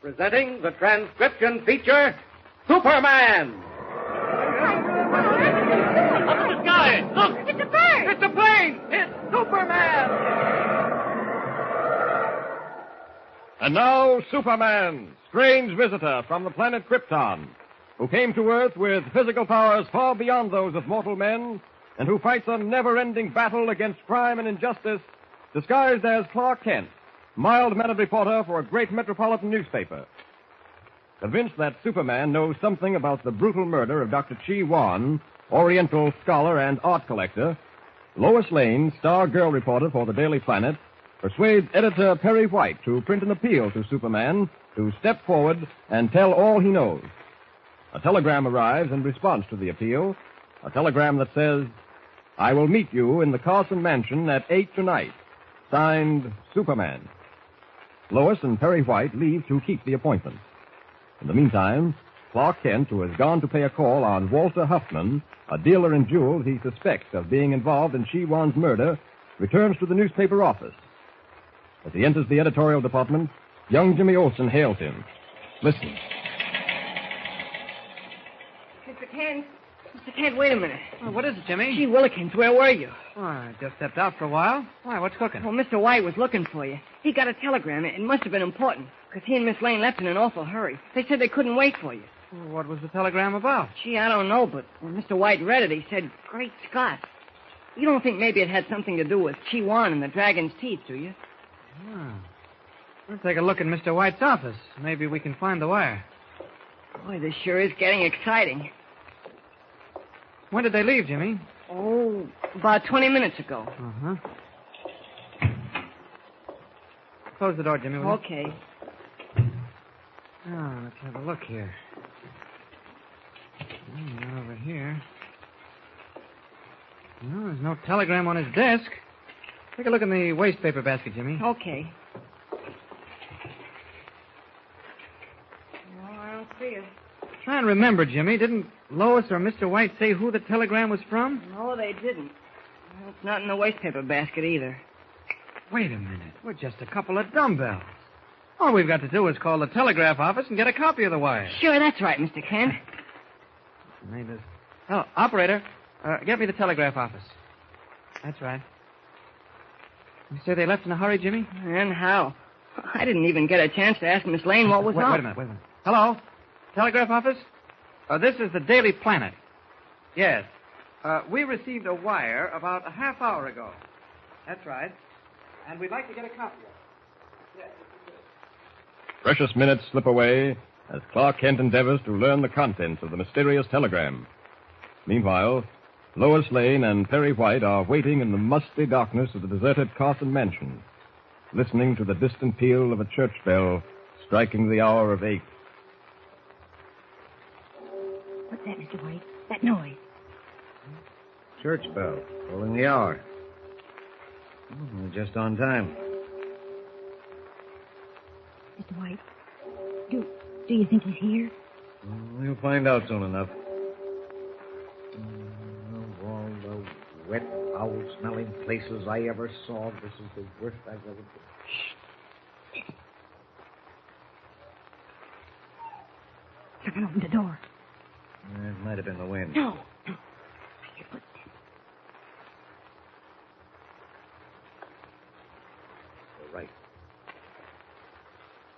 presenting the transcription feature, Superman. Up in the sky. Look. It's a bird. It's a plane. It's Superman. And now, Superman, strange visitor from the planet Krypton, who came to Earth with physical powers far beyond those of mortal men, and who fights a never-ending battle against crime and injustice, disguised as Clark Kent, mild-mannered reporter for a great metropolitan newspaper. Convinced that Superman knows something about the brutal murder of Dr. Chi Wan, Oriental scholar and art collector, Lois Lane, star girl reporter for the Daily Planet, persuades editor Perry White to print an appeal to Superman to step forward and tell all he knows. A telegram arrives in response to the appeal, a telegram that says, "I will meet you in the Carson Mansion at 8 tonight. Signed, Superman." Lois and Perry White leave to keep the appointment. In the meantime, Clark Kent, who has gone to pay a call on Walter Huffman, a dealer in jewels he suspects of being involved in Chi Wan's murder, returns to the newspaper office. As he enters the editorial department, young Jimmy Olsen hails him. Listen. Mr. Kent, wait a minute. Oh, what is it, Jimmy? Gee Willikins, where were you? Oh, I just stepped out for a while. Why, what's cooking? Well, Mr. White was looking for you. He got a telegram. It must have been important, because he and Miss Lane left in an awful hurry. They said they couldn't wait for you. Well, what was the telegram about? Gee, I don't know, but when Mr. White read it, he said, "Great Scott." You don't think maybe it had something to do with Chi Wan and the dragon's teeth, do you? Oh. We'll take a look in Mr. White's office. Maybe we can find the wire. Boy, this sure is getting exciting. When did they leave, Jimmy? Oh, about 20 minutes ago. Uh-huh. Close the door, Jimmy, will you? Okay. Oh, let's have a look here. Over here. No, there's no telegram on his desk. Take a look in the waste paper basket, Jimmy. Okay. No, I don't see it. Try and remember, Jimmy. Didn't Lois or Mr. White say who the telegram was from? No, they didn't. Well, it's not in the waste paper basket either. Wait a minute. We're just a couple of dumbbells. All we've got to do is call the telegraph office and get a copy of the wire. Sure, that's right, Mr. Kent. Oh, operator, get me the telegraph office. That's right. You say they left in a hurry, Jimmy? And how? I didn't even get a chance to ask Miss Lane what was up. Wait a minute. Hello? Telegraph office? This is the Daily Planet. Yes. We received a wire about a half hour ago. That's right. And we'd like to get a copy of it. Yes. Precious minutes slip away as Clark Kent endeavors to learn the contents of the mysterious telegram. Meanwhile, Lois Lane and Perry White are waiting in the musty darkness of the deserted Carson Mansion, listening to the distant peal of a church bell striking the hour of 8. What's that, Mr. White? That noise. Church bell, tolling the hour. We're just on time. Mr. White, do you think he's here? We'll find out soon enough. Of all the wet, foul-smelling places I ever saw, this is the worst I've ever been. Shh. Someone opened the door. It might have been the wind. No. I hear footsteps. You're right.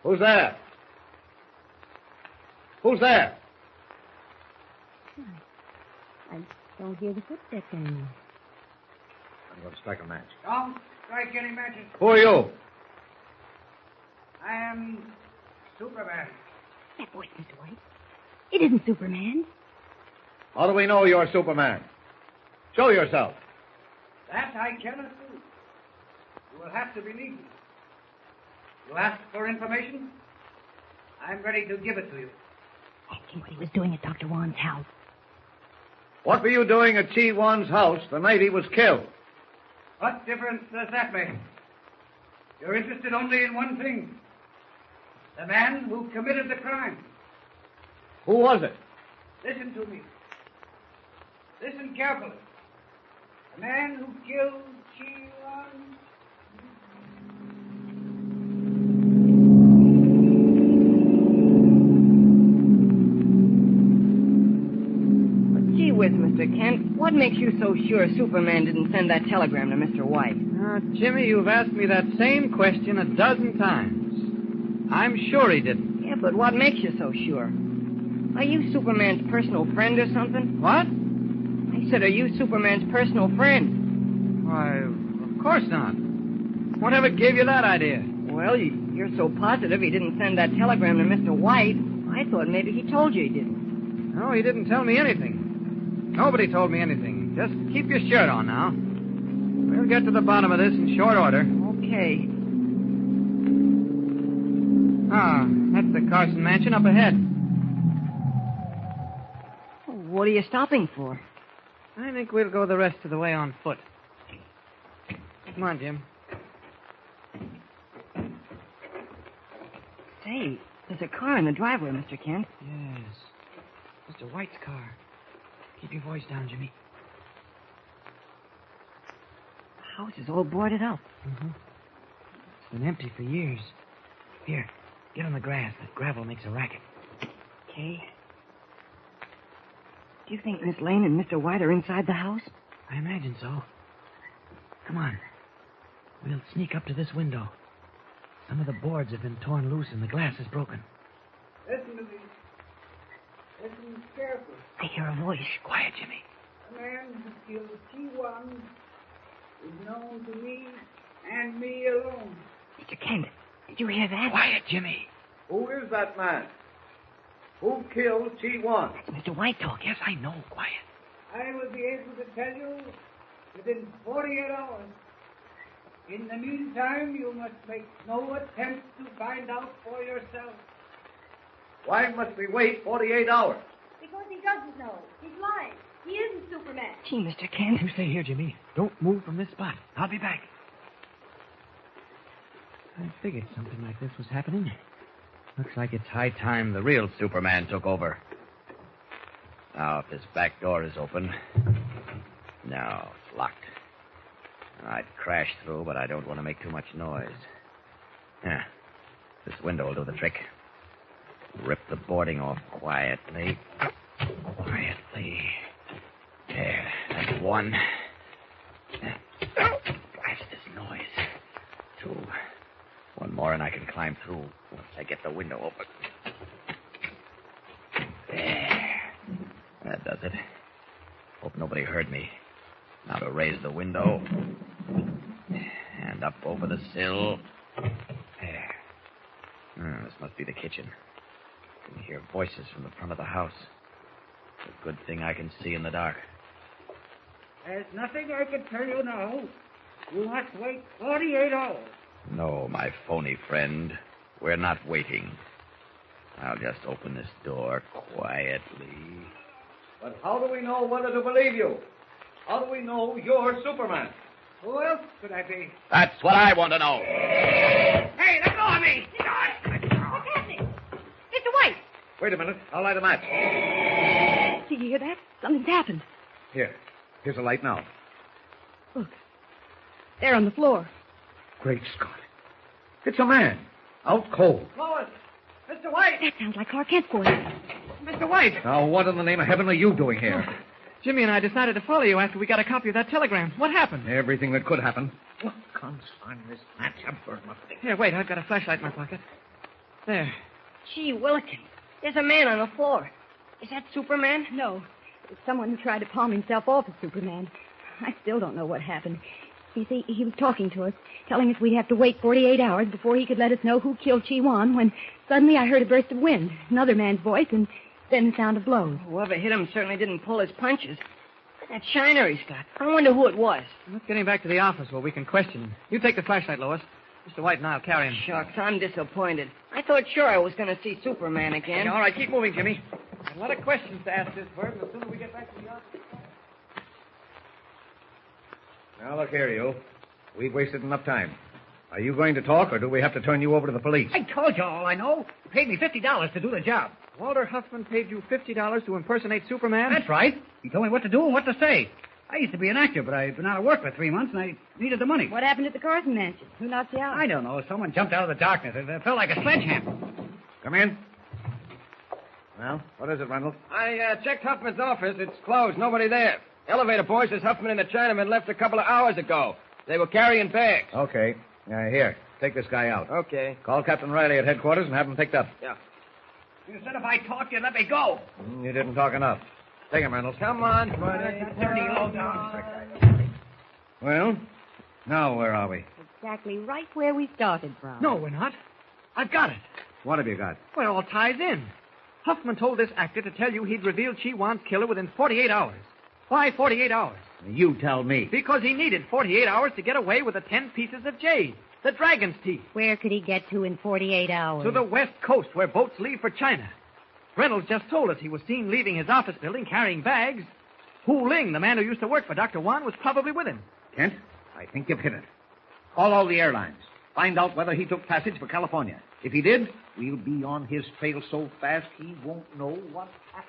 Who's there? Who's there? I don't hear the footsteps anymore. I'm going to strike a match. Don't strike any matches. Who are you? I am Superman. That voice, Mr. White. It isn't Superman. How do we know you're Superman? Show yourself. That I cannot do. You will have to believe me. You asked for information? I'm ready to give it to you. Ask him what he was doing at Dr. Wan's house. What were you doing at Chi Wan's house the night he was killed? What difference does that make? You're interested only in one thing. The man who committed the crime. Who was it? Listen to me. Listen carefully. The man who killed Chi Wan. Mr. Kent. What makes you so sure Superman didn't send that telegram to Mr. White? Jimmy, you've asked me that same question a dozen times. I'm sure he didn't. Yeah, but what makes you so sure? Are you Superman's personal friend or something? What? I said, are you Superman's personal friend? Why, of course not. Whatever gave you that idea? Well, you're so positive he didn't send that telegram to Mr. White. I thought maybe he told you he didn't. No, he didn't tell me anything. Nobody told me anything. Just keep your shirt on now. We'll get to the bottom of this in short order. Okay. That's the Carson mansion up ahead. What are you stopping for? I think we'll go the rest of the way on foot. Come on, Jim. Say, there's a car in the driveway, Mr. Kent. Yes. Mr. White's car. Keep your voice down, Jimmy. The house is all boarded up. Mm-hmm. It's been empty for years. Here, get on the grass. That gravel makes a racket. Okay. Do you think Miss Lane and Mr. White are inside the house? I imagine so. Come on. We'll sneak up to this window. Some of the boards have been torn loose and the glass is broken. Listen to me. Listen carefully. I hear a voice. Quiet, Jimmy. The man who killed T1 is known to me and me alone. Mr. Kent, did you hear that? Quiet, Jimmy. Who is that man? Who killed T1? That's Mr. White talking. Yes, I know. Quiet. I will be able to tell you within 48 hours. In the meantime, you must make no attempt to find out for yourself. Why must we wait 48 hours? Because he doesn't know. He's lying. He isn't Superman. Gee, Mr. Kent. You stay here, Jimmy. Don't move from this spot. I'll be back. I figured something like this was happening. Looks like it's high time the real Superman took over. Now, if this back door is open... No, it's locked. I'd crash through, but I don't want to make too much noise. Yeah, this window will do the trick. Rip the boarding off quietly. Quietly. There, that's one. Blast this noise. Two. One more and I can climb through once I get the window open. There. That does it. Hope nobody heard me. Now to raise the window. And up over the sill. There. This must be the kitchen. I can hear voices from the front of the house. It's a good thing I can see in the dark. There's nothing I can tell you now. You must wait 48 hours. No, my phony friend. We're not waiting. I'll just open this door quietly. But how do we know whether to believe you? How do we know you're Superman? Who else could I be? That's what I want to know. Hey, let go of me! What's happening? Mr. White! Wait a minute. I'll light a match. Did you hear that? Something's happened. Here's a light now. Look. There on the floor. Great Scott. It's a man. Out cold. Lois! Mr. White! That sounds like Clark Kent's voice. Mr. White! Now, what in the name of heaven are you doing here? Jimmy and I decided to follow you after we got a copy of that telegram. What happened? Everything that could happen. What concern this match? I burned my thing. Here, wait. I've got a flashlight in my pocket. There. Gee, Willikins. There's a man on the floor. Is that Superman? No. It's someone who tried to palm himself off as Superman. I still don't know what happened. You see, he was talking to us, telling us we'd have to wait 48 hours before he could let us know who killed Chi-Wan, when suddenly I heard a burst of wind, another man's voice, and then the sound of blows. Whoever hit him certainly didn't pull his punches. That shiner he's got. I wonder who it was. Let's get him back to the office where we can question him. You take the flashlight, Lois. Mr. White and I'll carry him. Shucks, I'm disappointed. I thought sure I was going to see Superman again. All right, keep moving, Jimmy. There's a lot of questions to ask this bird, and the sooner we get back to the office... Now, look here, you. We've wasted enough time. Are you going to talk, or do we have to turn you over to the police? I told you all I know. You paid me $50 to do the job. Walter Huffman paid you $50 to impersonate Superman? That's right. He told me what to do and what to say. I used to be an actor, but I've been out of work for 3 months, and I needed the money. What happened at the Carson mansion? Who knocked you out? I don't know. Someone jumped out of the darkness. It felt like a sledgehammer. Come in. Well, what is it, Reynolds? I checked Huffman's office. It's closed. Nobody there. Elevator boy says Huffman and the Chinaman left a couple of hours ago. They were carrying bags. Okay. Here, take this guy out. Okay. Call Captain Riley at headquarters and have him picked up. Yeah. You said if I talked, you'd let me go. You didn't talk enough. Take him, Reynolds. Come on, Turn the low down. Well, now where are we? Exactly right where we started from. No, we're not. I've got it. What have you got? Well, it all ties in. Huffman told this actor to tell you he'd revealed Chi Wan's killer within 48 hours. Why 48 hours? You tell me. Because he needed 48 hours to get away with the 10 pieces of jade, the dragon's teeth, Where could he get to in 48 hours? to the west coast where boats leave for China. Reynolds just told us he was seen leaving his office building carrying bags. Hu Ling, the man who used to work for Dr. Wan, was probably with him. Kent, I think you've hit it. Call all the airlines. Find out whether he took passage for California. If he did, we'll be on his trail so fast he won't know what happened.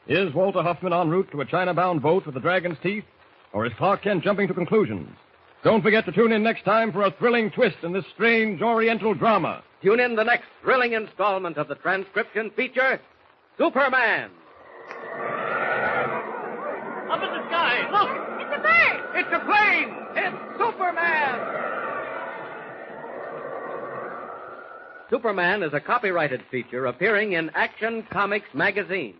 Is Walter Huffman en route to a China-bound boat with the dragon's teeth? Or is Clark Kent jumping to conclusions? Don't forget to tune in next time for a thrilling twist in this strange Oriental drama. Tune in the next thrilling installment of the transcription feature, Superman. Up in the sky, look! It's a bird! It's a plane! It's Superman! Superman is a copyrighted feature appearing in Action Comics magazine.